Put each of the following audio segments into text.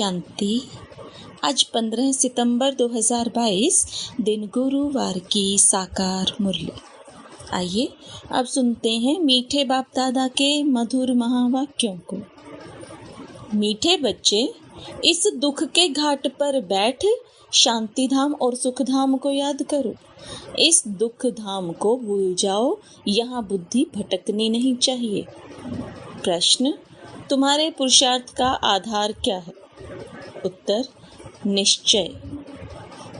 शांति। आज 15 सितंबर 2022 दिन गुरुवार की साकार मुरली। आइए अब सुनते हैं मीठे बाप दादा के मधुर महावाक्यों को। मीठे बच्चे, इस दुख के घाट पर बैठ शांति धाम और सुख धाम को याद करो। इस दुख धाम को भूल जाओ, यहाँ बुद्धि भटकनी नहीं चाहिए। प्रश्न, तुम्हारे पुरुषार्थ का आधार क्या है? उत्तर, निश्चय।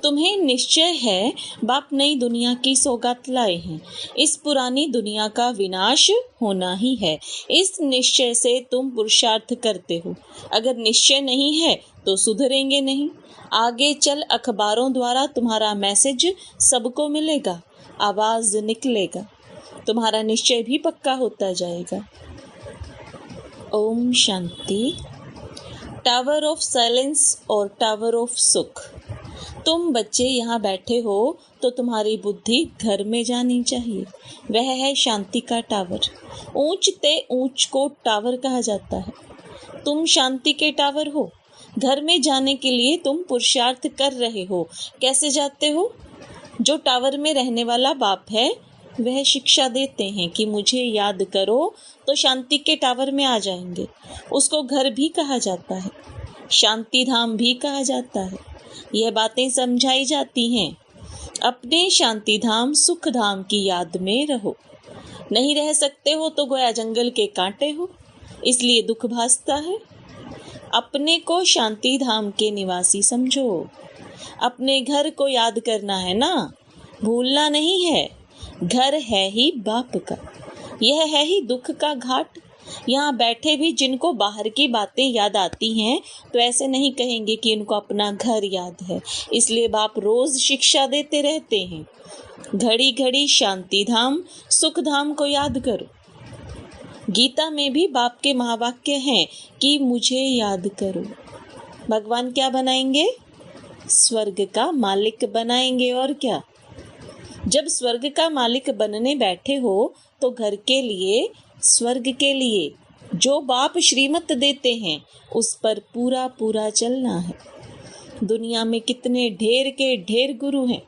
तुम्हें निश्चय है बाप नई दुनिया की सौगात लाए हैं। इस पुरानी दुनिया का विनाश होना ही है। इस निश्चय से तुम पुरुषार्थ करते हो। अगर निश्चय नहीं है तो सुधरेंगे नहीं। आगे चल अखबारों द्वारा तुम्हारा मैसेज सबको मिलेगा, आवाज निकलेगा, तुम्हारा निश्चय भी पक्का होता जाएगा। Om Shanti. Tower of silence और टावर ऑफ सुख। तुम बच्चे यहाँ बैठे हो तो तुम्हारी बुद्धि घर में जानी चाहिए। वह है शांति का टावर। ऊंच ते ऊंच को टावर कहा जाता है। तुम शांति के टावर हो। घर में जाने के लिए तुम पुरुषार्थ कर रहे हो। कैसे जाते हो? जो टावर में रहने वाला बाप है वह शिक्षा देते हैं कि मुझे याद करो तो शांति के टावर में आ जाएंगे। उसको घर भी कहा जाता है, शांति धाम भी कहा जाता है। यह बातें समझाई जाती हैं। अपने शांति धाम सुख धाम की याद में रहो। नहीं रह सकते हो तो गोया जंगल के कांटे हो, इसलिए दुख भासता है। अपने को शांति धाम के निवासी समझो। अपने घर को याद करना है ना, भूलना नहीं है। घर है ही बाप का। यह है ही दुख का घाट। यहाँ बैठे भी जिनको बाहर की बातें याद आती हैं तो ऐसे नहीं कहेंगे कि इनको अपना घर याद है। इसलिए बाप रोज शिक्षा देते रहते हैं। घड़ी घड़ी शांति धाम सुख धाम को याद करो। गीता में भी बाप के महावाक्य हैं कि मुझे याद करो। भगवान क्या बनाएंगे? स्वर्ग का मालिक बनाएंगे। और क्या? जब स्वर्ग का मालिक बनने बैठे हो तो घर के लिए, स्वर्ग के लिए जो बाप श्रीमत देते हैं उस पर पूरा पूरा चलना है। दुनिया में कितने ढेर के ढेर गुरु हैं।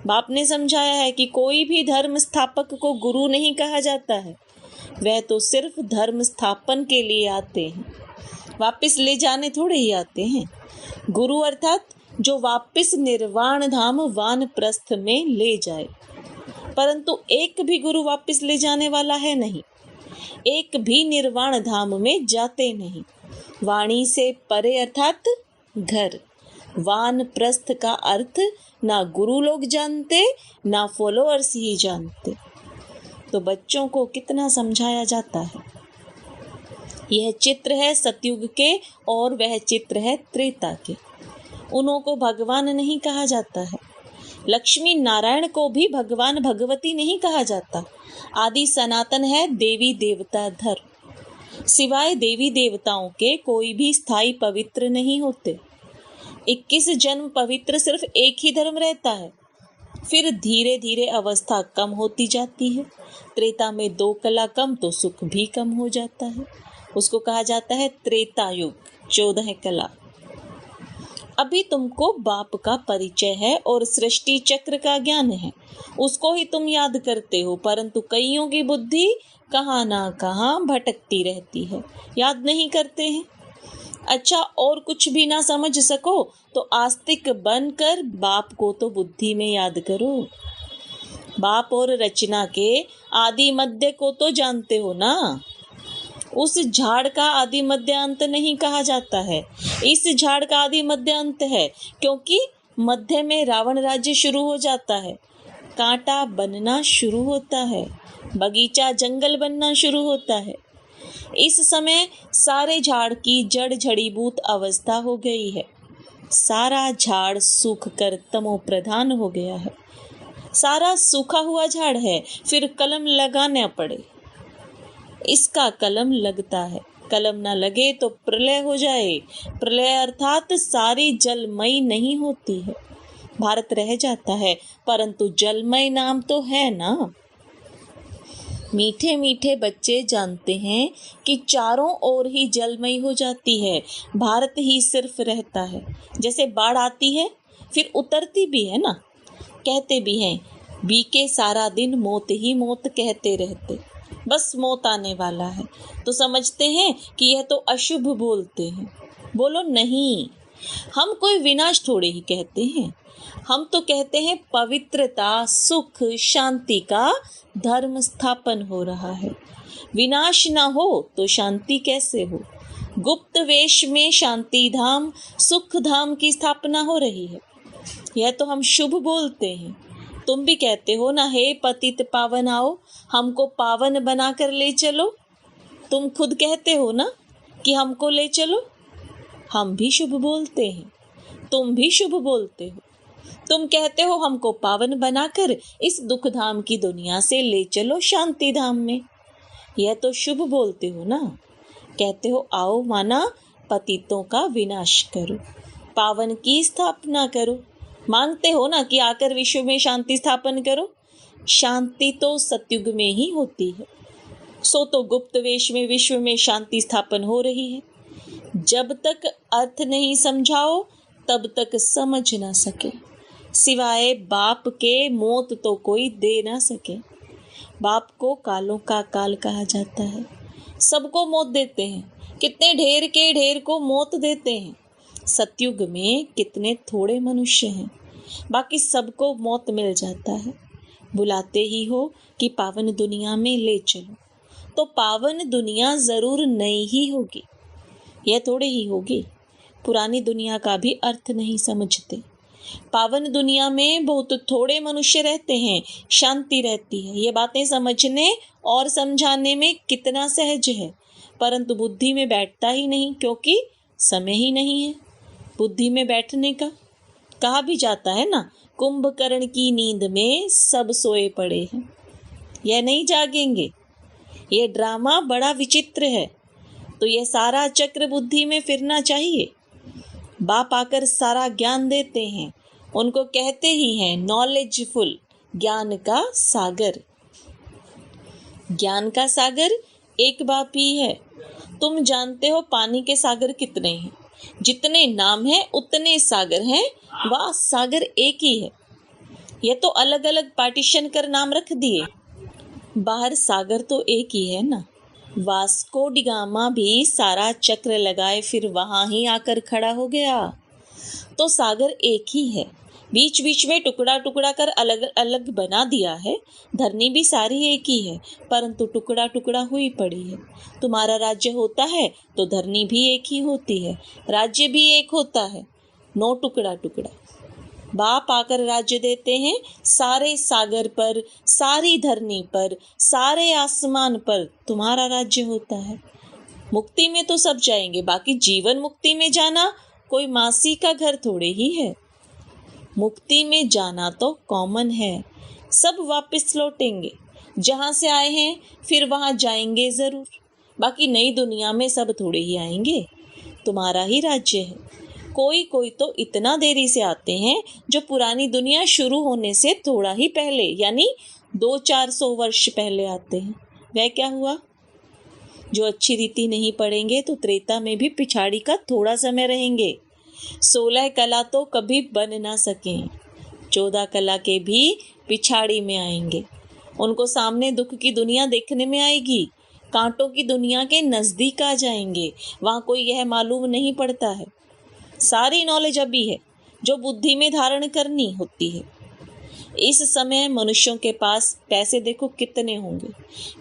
बाप ने समझाया है कि कोई भी धर्म स्थापक को गुरु नहीं कहा जाता है। वह तो सिर्फ धर्म स्थापन के लिए आते हैं, वापस ले जाने थोड़े ही आते हैं। गुरु अर्थात जो वापस निर्वाण धाम वानप्रस्थ में ले जाए। परंतु एक भी गुरु वापस ले जाने वाला है नहीं। एक भी निर्वाण धाम में जाते नहीं। वाणी से परे अर्थात घर। वानप्रस्थ का अर्थ ना गुरु लोग जानते ना फॉलोअर्स ही जानते। तो बच्चों को कितना समझाया जाता है। यह चित्र है सतयुग के और वह चित्र है त्रेता के। उन्हों को भगवान नहीं कहा जाता है। लक्ष्मी नारायण को भी भगवान भगवती नहीं कहा जाता। आदि सनातन है देवी देवता धर्म। सिवाय देवी देवताओं के कोई भी स्थायी पवित्र नहीं होते। 21 जन्म पवित्र सिर्फ एक ही धर्म रहता है। फिर धीरे धीरे अवस्था कम होती जाती है। त्रेता में 2 कला कम तो सुख भी कम हो जाता है। उसको कहा जाता है त्रेता युग, 14 कला। अभी तुमको बाप का परिचय है और सृष्टि चक्र का ज्ञान है। उसको ही तुम याद करते हो, परंतु कईयों की बुद्धि कहाँ ना कहाँ भटकती रहती है, याद नहीं करते हैं। अच्छा, और कुछ भी ना समझ सको तो आस्तिक बनकर बाप को तो बुद्धि में याद करो। बाप और रचना के आदि मध्य को तो जानते हो ना। उस झाड़ का आदि मध्य अंत नहीं कहा जाता है। इस झाड़ का आदि मध्य अंत है, क्योंकि मध्य में रावण राज्य शुरू हो जाता है। कांटा बनना शुरू होता है, बगीचा जंगल बनना शुरू होता है। इस समय सारे झाड़ की जड़ झड़ीभूत अवस्था हो गई है। सारा झाड़ सूख कर तमो प्रधान हो गया है। सारा सूखा हुआ झाड़ है, फिर कलम लगाना पड़े। इसका कलम लगता है, कलम ना लगे तो प्रलय हो जाए। प्रलय अर्थात सारी जलमय नहीं होती है। भारत रह जाता है, परंतु जलमय नाम तो है ना। मीठे मीठे बच्चे जानते हैं कि चारों ओर ही जलमयी हो जाती है, भारत ही सिर्फ रहता है। जैसे बाढ़ आती है फिर उतरती भी है ना। कहते भी हैं बीके सारा दिन मौत ही मौत कहते रहते, बस मौत आने वाला है तो समझते हैं कि यह तो अशुभ बोलते हैं। बोलो नहीं, हम कोई विनाश थोड़े ही कहते हैं, हम तो कहते हैं पवित्रता, सुख, शांति का धर्म स्थापन हो रहा है। विनाश ना हो तो शांति कैसे हो? गुप्त वेश में शांति धाम, सुख धाम की स्थापना हो रही है। यह तो हम शुभ बोलते हैं। तुम भी कहते हो ना, हे पतित पावन आओ, हमको पावन बनाकर ले चलो। तुम खुद कहते हो ना कि हमको ले चलो। हम भी शुभ बोलते हैं, तुम भी शुभ बोलते हो। तुम कहते हो हमको पावन बनाकर इस दुख धाम की दुनिया से ले चलो शांति धाम में। यह तो शुभ बोलते हो ना। कहते हो आओ माना पतितों का विनाश करो, पावन की स्थापना करो। मांगते हो ना कि आकर विश्व में शांति स्थापन करो। शांति तो सतयुग में ही होती है, सो तो गुप्त वेश में विश्व में शांति स्थापन हो रही है। जब तक अर्थ नहीं समझाओ तब तक समझ ना सके। सिवाय बाप के मौत तो कोई दे ना सके। बाप को कालों का काल कहा जाता है। सबको मौत देते हैं, कितने ढेर के ढेर को मौत देते हैं। सतयुग में कितने थोड़े मनुष्य हैं, बाकी सबको मौत मिल जाता है। बुलाते ही हो कि पावन दुनिया में ले चलो, तो पावन दुनिया जरूर नई ही होगी, यह थोड़े ही होगी। पुरानी दुनिया का भी अर्थ नहीं समझते। पावन दुनिया में बहुत थोड़े मनुष्य रहते हैं, शांति रहती है। ये बातें समझने और समझाने में कितना सहज है, परंतु बुद्धि में बैठता ही नहीं, क्योंकि समय ही नहीं है बुद्धि में बैठने का। कहा भी जाता है ना, कुंभकर्ण की नींद में सब सोए पड़े हैं, यह नहीं जागेंगे। यह ड्रामा बड़ा विचित्र है, तो यह सारा चक्र बुद्धि में फिरना चाहिए। बाप आकर सारा ज्ञान देते हैं, उनको कहते ही हैं नॉलेजफुल, ज्ञान का सागर। ज्ञान का सागर एक बाप ही है। तुम जानते हो पानी के सागर कितने हैं? जितने नाम हैं उतने सागर हैं, वह सागर एक ही है। ये तो अलग अलग पार्टीशन कर नाम रख दिए। बाहर सागर तो एक ही है ना। वास्को डिगामा भी सारा चक्र लगाए फिर वहां ही आकर खड़ा हो गया, तो सागर एक ही है। बीच बीच में टुकड़ा टुकड़ा कर अलग अलग बना दिया है। धरनी भी सारी एक ही है, परंतु टुकड़ा टुकड़ा हुई पड़ी है। तुम्हारा राज्य होता है तो धरनी भी एक ही होती है, राज्य भी एक होता है, नो टुकड़ा टुकड़ा। बाप आकर राज्य देते हैं सारे सागर पर, सारी धरनी पर, सारे आसमान पर तुम्हारा राज्य होता है। मुक्ति में तो सब जाएंगे, बाकी जीवन मुक्ति में जाना कोई मासी का घर थोड़े ही है। मुक्ति में जाना तो कॉमन है, सब वापस लौटेंगे। जहां से आए हैं फिर वहां जाएंगे जरूर, बाकी नई दुनिया में सब थोड़े ही आएंगे। तुम्हारा ही राज्य है। कोई कोई तो इतना देरी से आते हैं जो पुरानी दुनिया शुरू होने से थोड़ा ही पहले, यानी 200-400 वर्ष पहले आते हैं। वह क्या हुआ? जो अच्छी रीति नहीं पढ़ेंगे तो त्रेता में भी पिछाड़ी का थोड़ा समय रहेंगे। 16 कला तो कभी बन ना सके, 14 कला के भी पिछाड़ी में आएंगे। उनको सामने दुख की दुनिया देखने में आएगी, कांटों की दुनिया के नजदीक आ जाएंगे। वहां कोई यह मालूम नहीं पड़ता है। सारी नॉलेज अभी है जो बुद्धि में धारण करनी होती है। इस समय मनुष्यों के पास पैसे देखो कितने होंगे,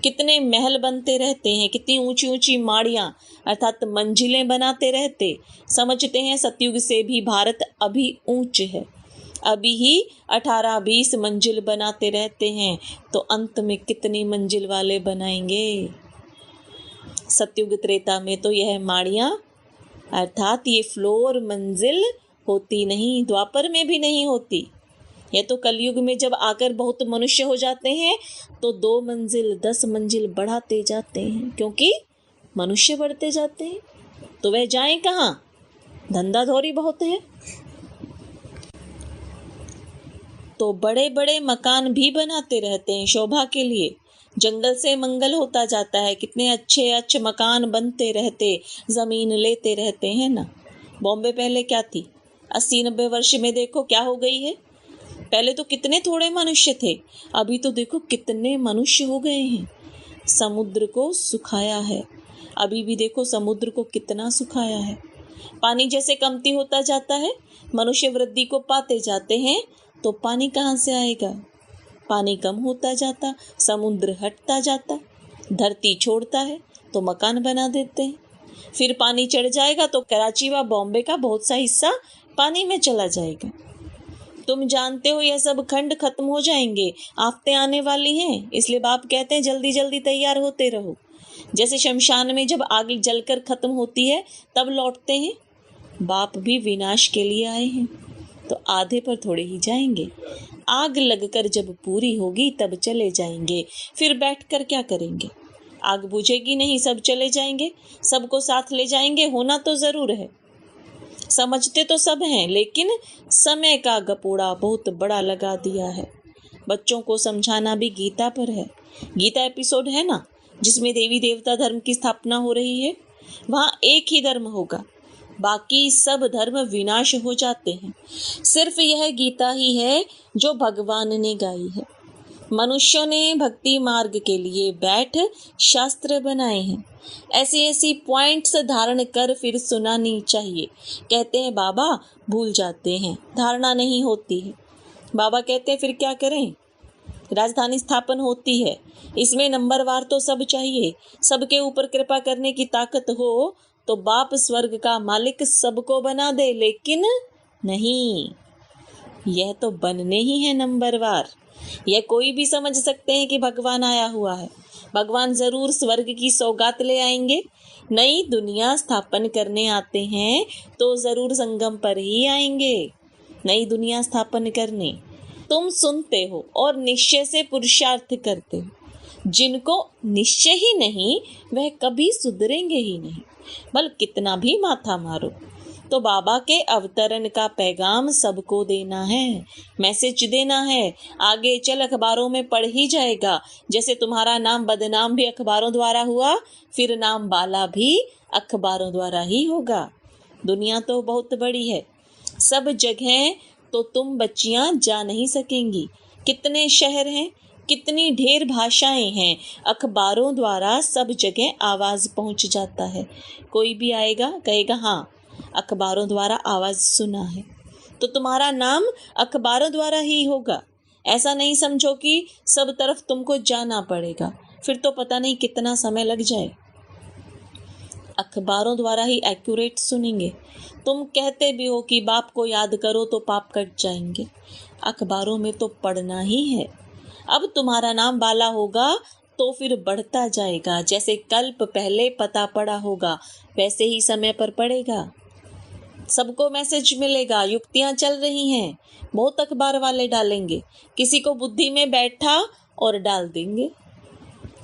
कितने महल बनते रहते हैं, कितनी ऊंची ऊंची माड़ियां अर्थात मंजिलें बनाते रहते। समझते हैं सतयुग से भी भारत अभी ऊंच है, अभी ही 18-20 मंजिल बनाते रहते हैं, तो अंत में कितनी मंजिल वाले बनाएंगे। सतयुग त्रेता में तो यह माड़ियां अर्थात ये फ्लोर मंजिल होती नहीं, द्वापर में भी नहीं होती। यह तो कलयुग में जब आकर बहुत मनुष्य हो जाते हैं तो 2 मंजिल 10 मंजिल बढ़ाते जाते हैं, क्योंकि मनुष्य बढ़ते जाते हैं। तो वह जाएं कहाँ? धंधा धौरी बहुत है, तो बड़े बड़े मकान भी बनाते रहते हैं शोभा के लिए। जंगल से मंगल होता जाता है, कितने अच्छे अच्छे मकान बनते रहते, जमीन लेते रहते हैं ना। बॉम्बे पहले क्या थी? 80-90 वर्ष में देखो क्या हो गई है। पहले तो कितने थोड़े मनुष्य थे, अभी तो देखो कितने मनुष्य हो गए हैं। समुद्र को सुखाया है, अभी भी देखो समुद्र को कितना सुखाया है। पानी जैसे कमती होता जाता है, मनुष्य वृद्धि को पाते जाते हैं, तो पानी कहाँ से आएगा? पानी कम होता जाता, समुद्र हटता जाता, धरती छोड़ता है तो मकान बना देते हैं। फिर पानी चढ़ जाएगा तो कराची व बॉम्बे का बहुत सा हिस्सा पानी में चला जाएगा। तुम जानते हो यह सब खंड खत्म हो जाएंगे, आफतें आने वाली हैं, इसलिए बाप कहते हैं जल्दी जल्दी तैयार होते रहो। जैसे शमशान में जब आग जलकर खत्म होती है तब लौटते हैं, बाप भी विनाश के लिए आए हैं, तो आधे पर थोड़े ही जाएंगे। आग लगकर जब पूरी होगी तब चले जाएंगे, फिर बैठकर क्या करेंगे? आग बुझेगी नहीं, सब चले जाएंगे, सबको साथ ले जाएंगे। होना तो जरूर है, समझते तो सब हैं, लेकिन समय का गपोड़ा बहुत बड़ा लगा दिया है। बच्चों को समझाना भी गीता पर है। गीता एपिसोड है ना, जिसमें देवी देवता धर्म की स्थापना हो रही है। वहाँ एक ही धर्म होगा, बाकी सब धर्म विनाश हो जाते हैं। सिर्फ यह गीता ही है जो भगवान ने गाई है। मनुष्यों ने भक्ति मार्ग के लिए बैठ शास्त्र बनाए हैं। ऐसी ऐसी पॉइंट्स धारण कर फिर सुनानी चाहिए। कहते हैं बाबा भूल जाते हैं, धारणा नहीं होती है। बाबा कहते हैं फिर क्या करें? राजधानी स्थापन होती है, इसमें नंबरवार तो सब चाहिए। सबके ऊपर कृपा करने की ताकत हो तो बाप स्वर्ग का मालिक सबको बना दे, लेकिन नहीं, यह तो बनने ही है नंबरवार। यह कोई भी समझ सकते हैं कि भगवान आया हुआ है। भगवान जरूर स्वर्ग की सौगात ले आएंगे। नई दुनिया स्थापन करने आते हैं तो जरूर संगम पर ही आएंगे, नई दुनिया स्थापन करने। तुम सुनते हो और निश्चय से पुरुषार्थ करते हो। जिनको निश्चय ही नहीं वह कभी सुधरेंगे ही नहीं, बल कितना भी माथा मारो। तो बाबा के अवतरण का पैगाम सबको देना है, मैसेज देना है। आगे चल अखबारों में पढ़ ही जाएगा। जैसे तुम्हारा नाम बदनाम भी अखबारों द्वारा हुआ, फिर नाम बाला भी अखबारों द्वारा ही होगा। दुनिया तो बहुत बड़ी है, सब जगह तो तुम बच्चियां जा नहीं सकेंगी। कितने शहर हैं, कितनी ढेर भाषाएं हैं, अखबारों द्वारा सब जगह आवाज पहुंच जाता है। कोई भी आएगा कहेगा हाँ अखबारों द्वारा आवाज सुना है, तो तुम्हारा नाम अखबारों द्वारा ही होगा। ऐसा नहीं समझो कि सब तरफ तुमको जाना पड़ेगा, फिर तो पता नहीं कितना समय लग जाए। अखबारों द्वारा ही एक्यूरेट सुनेंगे। तुम कहते भी हो कि बाप को याद करो तो पाप कट जाएंगे, अखबारों में तो पढ़ना ही है। अब तुम्हारा नाम बाला होगा तो फिर बढ़ता जाएगा। जैसे कल्प पहले पता पड़ा होगा वैसे ही समय पर पड़ेगा। सबको मैसेज मिलेगा, युक्तियां चल रही हैं, बहुत अखबार वाले डालेंगे, किसी को बुद्धि में बैठा और डाल देंगे।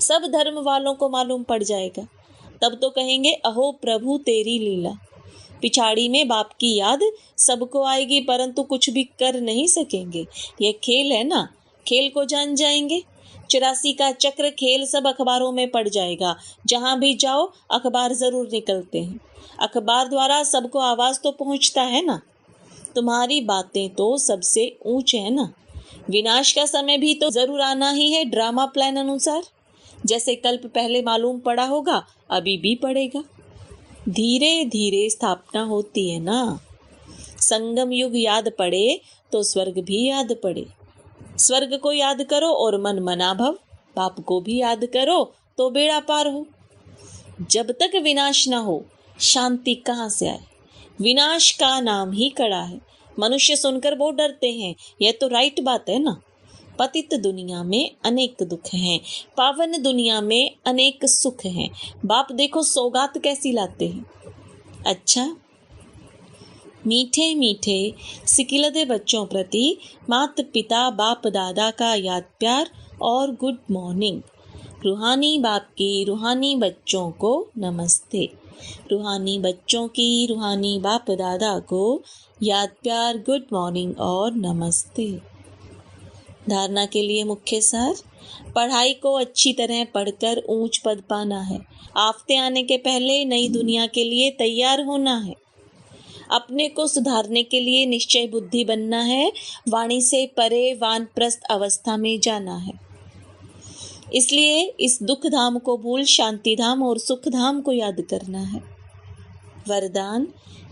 सब धर्म वालों को मालूम पड़ जाएगा, तब तो कहेंगे अहो प्रभु तेरी लीला। पिछाड़ी में बाप की याद सबको आएगी, परंतु कुछ भी कर नहीं सकेंगे। यह खेल है ना, खेल को जान जाएंगे। 84 का चक्र खेल सब अखबारों में पड़ जाएगा। जहां भी जाओ अखबार जरूर निकलते हैं। अखबार द्वारा सबको आवाज तो पहुंचता है ना। तुम्हारी बातें तो सबसे ऊंचे है ना। विनाश का समय भी तो जरूर आना ही है, ड्रामा प्लान अनुसार। जैसे कल्प पहले मालूम पड़ा होगा अभी भी पड़ेगा। धीरे धीरे स्थापना होती है ना। संगम युग याद पड़े तो स्वर्ग भी याद पड़े। स्वर्ग को याद करो और मन मना भव, पाप को भी याद करो तो बेड़ा पार हो। जब तक विनाश ना हो शांति कहाँ से आए? विनाश का नाम ही कड़ा है। मनुष्य सुनकर बहुत डरते हैं, यह तो राइट बात है ना। पतित दुनिया में अनेक दुख हैं, पावन दुनिया में अनेक सुख हैं। बाप देखो सौगात कैसी लाते हैं। अच्छा, मीठे मीठे सिकिलदे बच्चों प्रति माता पिता बाप दादा का याद प्यार और गुड मॉर्निंग। रूहानी बाप की रूहानी बच्चों को नमस्ते। रूहानी बच्चों की रूहानी बाप दादा को याद प्यार गुड मॉर्निंग और नमस्ते। धारणा के लिए मुख्य सार: पढ़ाई को अच्छी तरह पढ़कर ऊंच पद पाना है। आफतें आने के पहले नई दुनिया के लिए तैयार होना है। अपने को सुधारने के लिए निश्चय बुद्धि बनना है। वाणी से परे वानप्रस्थ अवस्था में जाना है। इसलिए इस दुख धाम को भूल शांति धाम और सुख धाम को याद करना है। वरदान: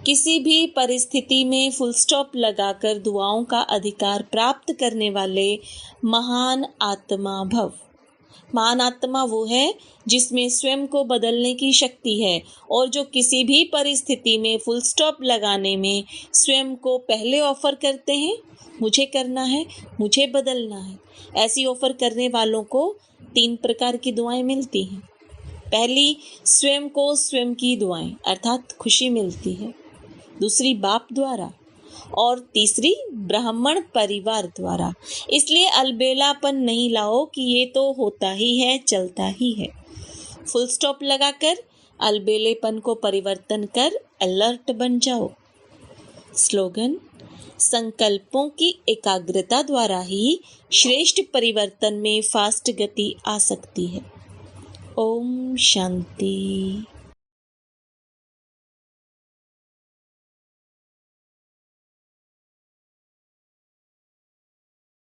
किसी भी परिस्थिति में फुल स्टॉप लगाकर दुआओं का अधिकार प्राप्त करने वाले महान आत्मा भव। महान आत्मा वो है जिसमें स्वयं को बदलने की शक्ति है और जो किसी भी परिस्थिति में फुल स्टॉप लगाने में स्वयं को पहले ऑफर करते हैं। मुझे करना है, मुझे बदलना है। ऐसी ऑफर करने वालों को 3 प्रकार की दुआएं मिलती हैं। पहली, स्वयं को स्वयं की दुआएं अर्थात खुशी मिलती है। दूसरी, बाप द्वारा, और तीसरी, ब्राह्मण परिवार द्वारा। इसलिए अलबेलापन नहीं लाओ कि ये तो होता ही है, चलता ही है। फुल स्टॉप लगाकर अलबेलेपन को परिवर्तन कर अलर्ट बन जाओ। स्लोगन: संकल्पों की एकाग्रता द्वारा ही श्रेष्ठ परिवर्तन में फास्ट गति आ सकती है। ओम शांति।